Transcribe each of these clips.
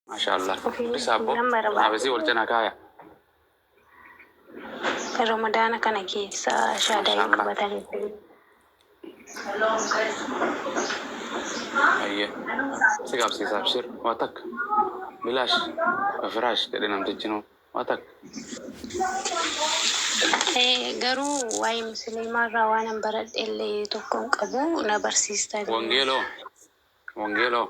ما شاء الله. بس أبو نمبر أبسي ولتنا كايا رمضان كان كيس شهادة يقبضني. أيه سيقاب سيساب شير واتك بلاش فراش كده نمتجنو واتك garuu waa'ee musliimaarraa waan an baradhe illee tokkoon qabu na barsiistan. Wangeeloo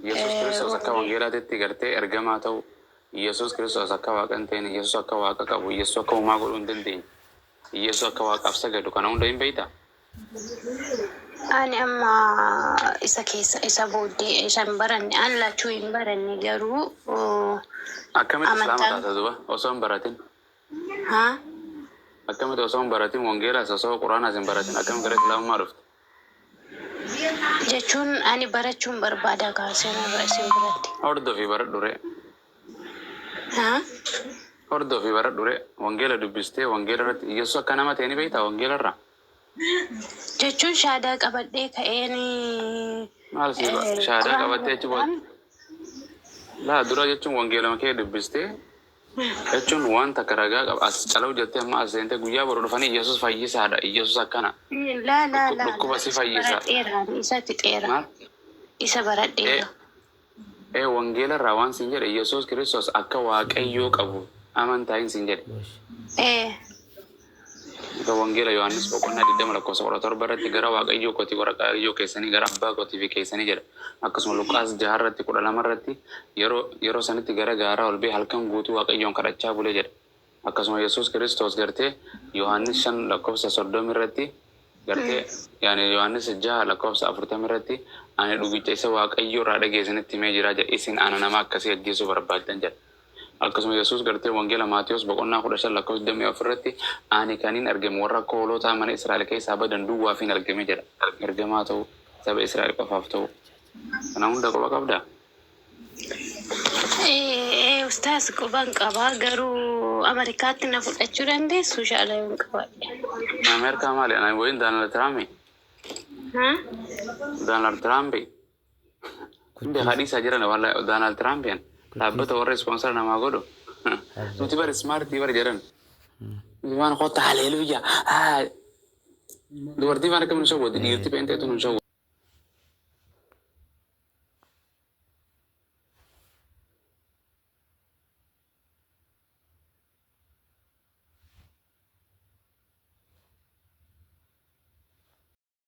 Yesus Kiristoos akka wangeelaatitti gartee ergamaa ta'u Yesus Kiristoos akka waaqa hin ta'in Yesus akka waaqa qabu Yesus akka uumaa godhuu hin dandeenye Yesus akka waaqaaf sagadu kana hunda hin beektaa? Ani amma isa keessa isa booddee isan baranne an lachuu hin baranne garuu akkamitti islaama taata duba osoo hin baratin? Akkamitti osoo hin baratin wangeelaas osoo quraanaas hin baratin akkamitti gara islaamummaa dhufte? Jechuun ani barachuun barbaada kaaseen irra isin biratti. Hordofii baradhure. Hordofii baradhure wangeela dubbistee wangeela irratti Yesus akka nama ta'e ni beektaa wangeela irraa? Jechuun shahaadaa qabadhee ka'een maal siiba shahaadaa qabattee achi booda laa dura jechuun wangeelama kee dubbistee jechuun wanta karagaa qaba as calau jettee amma as seentee guyyaa boru dhufanii Yesus fayyisaadha Yesus akkana dhukkuba si fayyisa isatti xeera isa baradheera. Wangeela irraa waan siin jedhe Yesus Kiristoos akka waaqayyoo qabu amantaa hin siin jedhe. Wangeela Yohaannis boqonnaa 20:17 irratti gara waaqayyoo kooti gara waaqayyoo keessanii gara abbaa kootii fi keessanii jedha. Akkasuma Luqaas 6:12 irratti yeroo sanitti gara gaaraa ol ba'ee halkan guutuu waaqayyoon kadhachaa bulee jedha. Akkasuma Yesus Kiristoos gartee Yohaannis 5:30 irratti gartee yaani Yohaannis 6:40 irratti ani dhugicha isa waaqayyoo irraa dhageessanitti himee jira jedha isin ana nama akkasii ajjeesuu barbaaddan jedha. Akkasuma Yesus gartee wangeela Maatiyos boqonnaa 15:24 irratti ani kaniin argame warra koolota mana Israa'el keessaa badan duwwaa fi argame jedha. Ergamaa ta'u saba Israa'el qofaaf ta'u. Kana hunda qofa qabdaa? Ustaas quban qabaa garuu Ameerikaatti na fudhachuu dandeessu shaalaa yoon qabaadhe. Ameerikaa maali? Ani wayin Doonaald Tiraampi. Doonaald Tiraampi. Hundi hadiisaa jiran walla Doonaald Tiraampiin. Dhaabbata warra ispoonsara namaa godhu. Nuti bari smaartii bari jedhan. Nuti waan qotta haleeluyyaa. Dubartii waan akka nu shawwatu dhiirti peenteetu nu shawwatu.